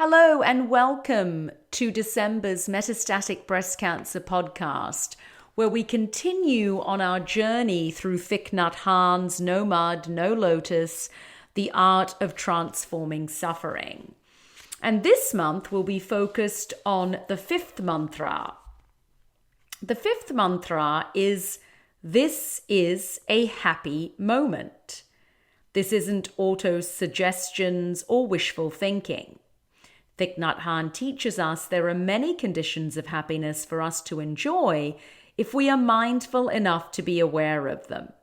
Hello and welcome to December's Metastatic Breast Cancer podcast, where we continue on our journey through Thich Nhat Hanh's No Mud, No Lotus, The Art of Transforming Suffering. And this month we'll be focused on the fifth mantra. The fifth mantra is, "This is a happy moment." This isn't auto-suggestions or wishful thinking. Thich Nhat Hanh teaches us there are many conditions of happiness for us to enjoy if we are mindful enough to be aware of them.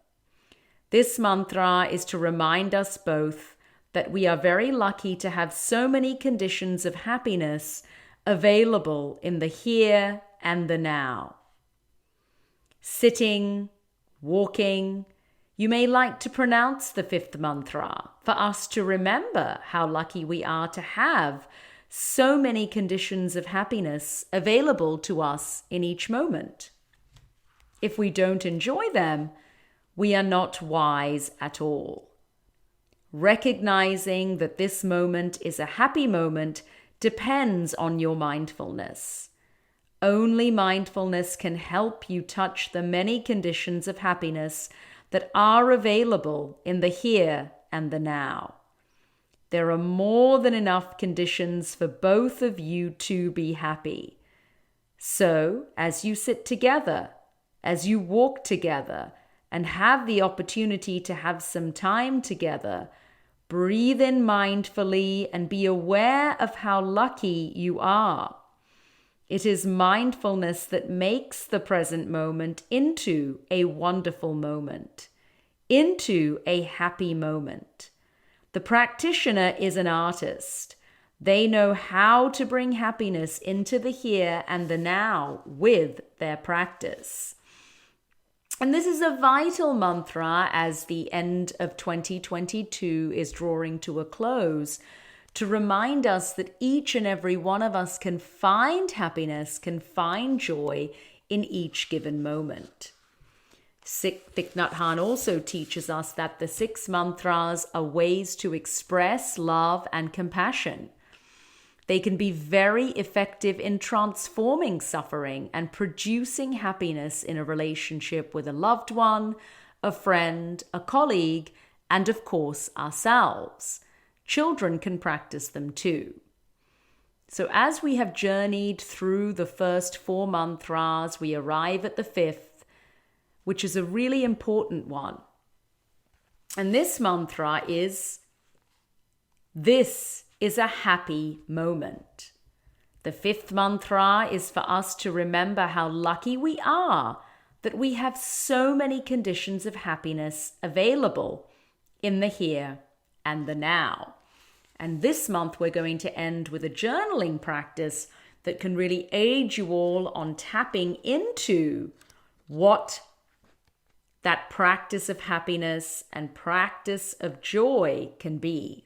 This mantra is to remind us both that we are very lucky to have so many conditions of happiness available in the here and the now. Sitting, walking, you may like to pronounce the fifth mantra for us to remember how lucky we are to have so many conditions of happiness available to us in each moment. If we don't enjoy them, we are not wise at all. Recognizing that this moment is a happy moment depends on your mindfulness. Only mindfulness can help you touch the many conditions of happiness that are available in the here and the now. There are more than enough conditions for both of you to be happy. So, as you sit together, as you walk together, and have the opportunity to have some time together, breathe in mindfully and be aware of how lucky you are. It is mindfulness that makes the present moment into a wonderful moment, into a happy moment. The practitioner is an artist. They know how to bring happiness into the here and the now with their practice. And this is a vital mantra as the end of 2022 is drawing to a close, to remind us that each and every one of us can find happiness, can find joy in each given moment. Thich Nhat Hanh also teaches us that the 6 mantras are ways to express love and compassion. They can be very effective in transforming suffering and producing happiness in a relationship with a loved one, a friend, a colleague, and of course ourselves. Children can practice them too. So as we have journeyed through the first 4 mantras, we arrive at the 5th, which is a really important one. And this mantra is, "This is a happy moment." The 5th mantra is for us to remember how lucky we are that we have so many conditions of happiness available in the here and the now. And this month we're going to end with a journaling practice that can really aid you all on tapping into what that practice of happiness and practice of joy can be.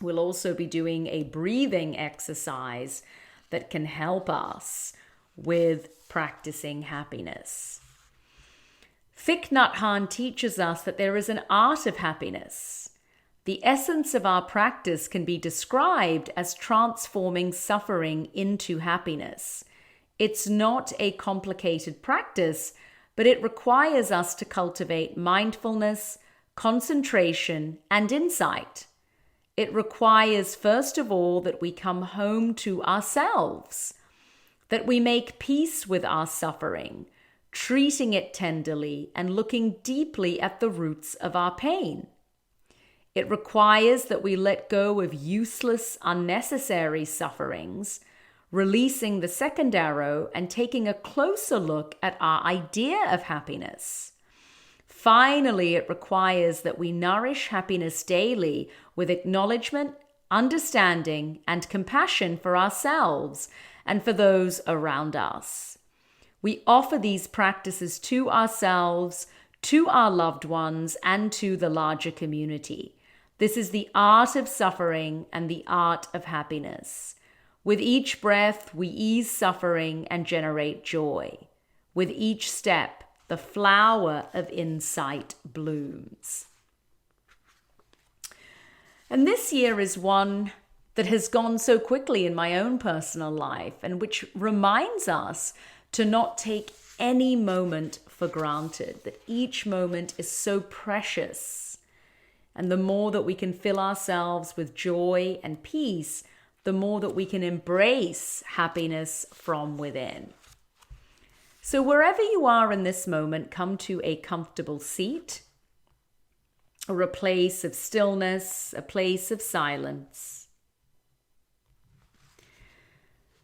We'll also be doing a breathing exercise that can help us with practicing happiness. Thich Nhat Hanh teaches us that there is an art of happiness. The essence of our practice can be described as transforming suffering into happiness. It's not a complicated practice, but it requires us to cultivate mindfulness, concentration, and insight. It requires, first of all, that we come home to ourselves, that we make peace with our suffering, treating it tenderly and looking deeply at the roots of our pain. It requires that we let go of useless, unnecessary sufferings, releasing the second arrow and taking a closer look at our idea of happiness. Finally, it requires that we nourish happiness daily with acknowledgement, understanding, and compassion for ourselves and for those around us. We offer these practices to ourselves, to our loved ones, and to the larger community. This is the art of suffering and the art of happiness. With each breath, we ease suffering and generate joy. With each step, the flower of insight blooms. And this year is one that has gone so quickly in my own personal life, and which reminds us to not take any moment for granted, that each moment is so precious. And the more that we can fill ourselves with joy and peace, the more that we can embrace happiness from within. So wherever you are in this moment, come to a comfortable seat or a place of stillness, a place of silence.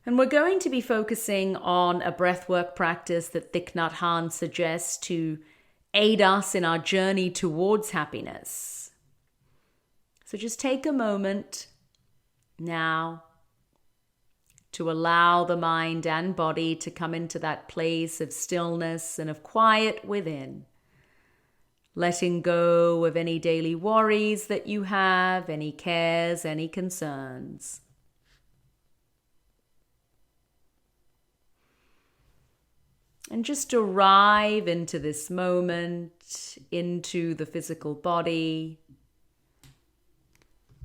And we're going to be focusing on a breathwork practice that Thich Nhat Hanh suggests to aid us in our journey towards happiness. So just take a moment now to allow the mind and body to come into that place of stillness and of quiet within. Letting go of any daily worries that you have, any cares, any concerns. And just arrive into this moment, into the physical body,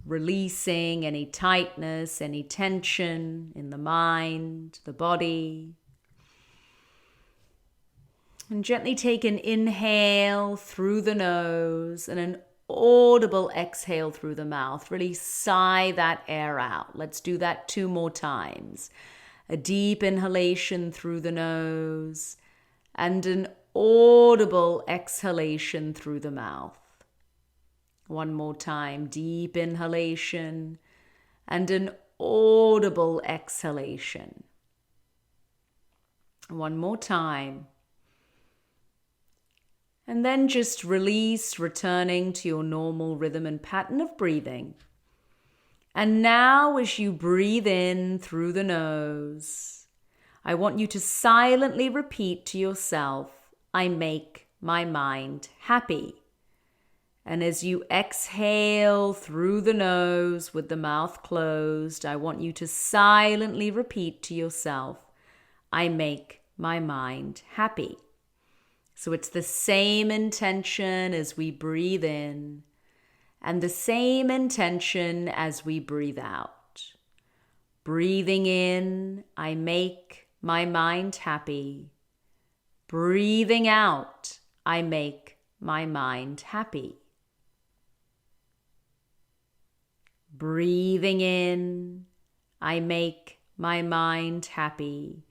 releasing any tightness, any tension in the mind, the body. And gently take an inhale through the nose and an audible exhale through the mouth. Really sigh that air out. Let's do that 2 more times. A deep inhalation through the nose and an audible exhalation through the mouth. 1 more time, deep inhalation and an audible exhalation. 1 more time. And then just release, returning to your normal rhythm and pattern of breathing. And now as you breathe in through the nose, I want you to silently repeat to yourself, I make my mind happy. And as you exhale through the nose with the mouth closed, I want you to silently repeat to yourself, I make my mind happy. So it's the same intention as we breathe in and the same intention as we breathe out. Breathing in, I make my mind happy. Breathing out, I make my mind happy. Breathing in, I make my mind happy.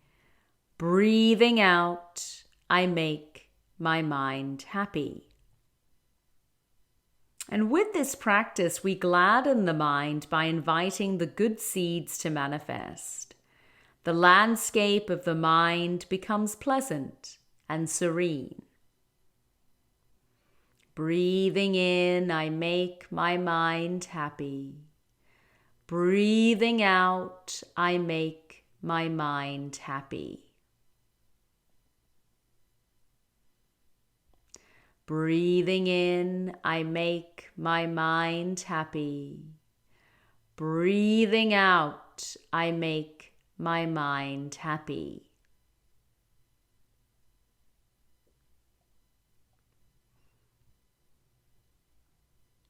Breathing out, I make my mind happy. And with this practice, we gladden the mind by inviting the good seeds to manifest. The landscape of the mind becomes pleasant and serene. Breathing in, I make my mind happy. Breathing out, I make my mind happy. Breathing in, I make my mind happy. Breathing out, I make my mind happy.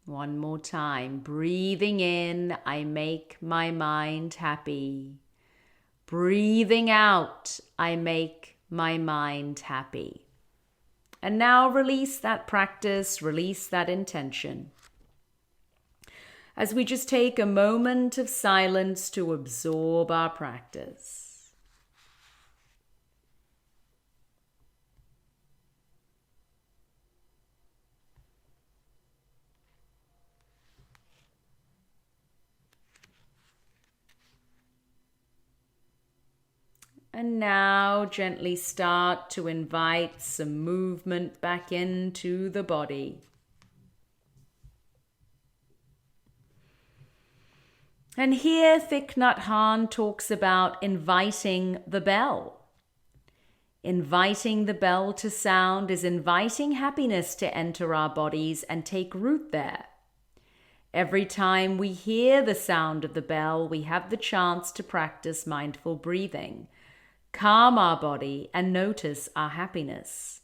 One more time. Breathing in, I make my mind happy. Breathing out, I make my mind happy. And now release that practice, release that intention. As we just take a moment of silence to absorb our practice. And now gently start to invite some movement back into the body. And here Thich Nhat Hanh talks about inviting the bell. Inviting the bell to sound is inviting happiness to enter our bodies and take root there. Every time we hear the sound of the bell, we have the chance to practice mindful breathing. Calm our body and notice our happiness.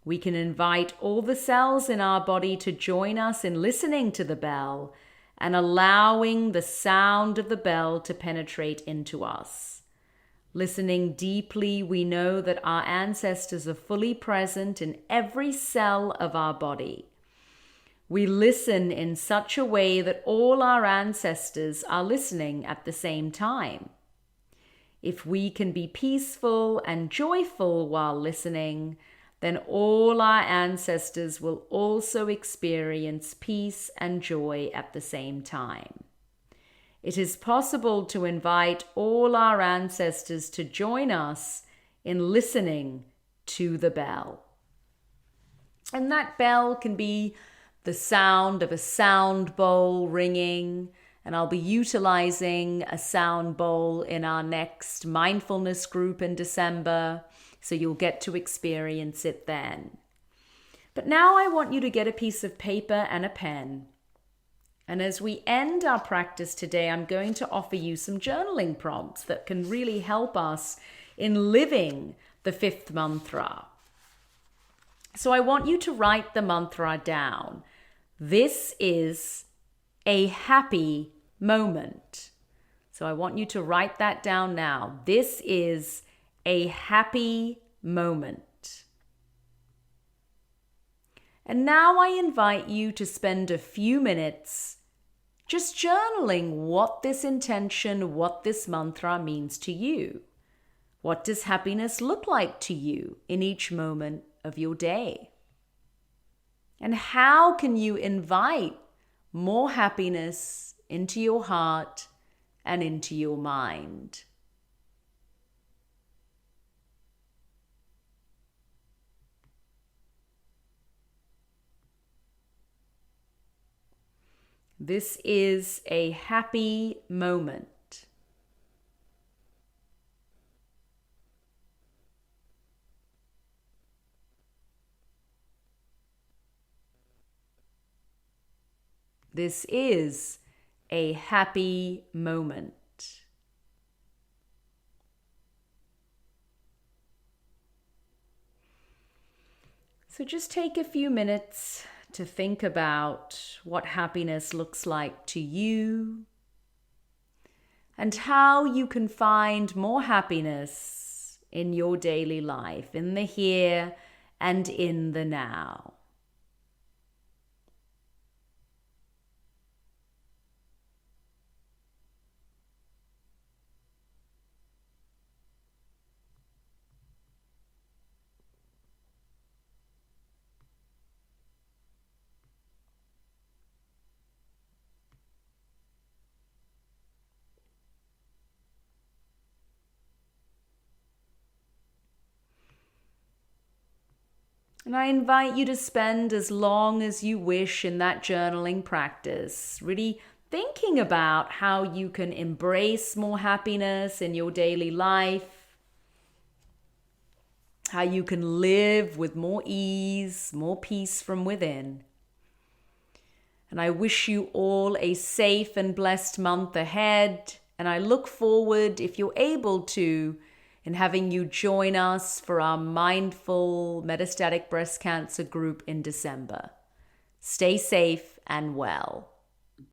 We can invite all the cells in our body to join us in listening to the bell and allowing the sound of the bell to penetrate into us. Listening deeply, we know that our ancestors are fully present in every cell of our body. We listen in such a way that all our ancestors are listening at the same time. If we can be peaceful and joyful while listening, then all our ancestors will also experience peace and joy at the same time. It is possible to invite all our ancestors to join us in listening to the bell. And that bell can be the sound of a sound bowl ringing, and I'll be utilizing a sound bowl in our next mindfulness group in December, so you'll get to experience it then. But now I want you to get a piece of paper and a pen. And as we end our practice today, I'm going to offer you some journaling prompts that can really help us in living the fifth mantra. So I want you to write the mantra down. This is a happy moment. So I want you to write that down now. This is a happy moment. And now I invite you to spend a few minutes just journaling what this intention, what this mantra means to you. What does happiness look like to you in each moment of your day? And how can you invite more happiness into your heart and into your mind? This is a happy moment. This is a happy moment. So just take a few minutes to think about what happiness looks like to you and how you can find more happiness in your daily life, in the here and in the now. And I invite you to spend as long as you wish in that journaling practice, really thinking about how you can embrace more happiness in your daily life, how you can live with more ease, more peace from within. And I wish you all a safe and blessed month ahead. And I look forward, if you're able to, in having you join us for our mindful metastatic breast cancer group in December. Stay safe and well.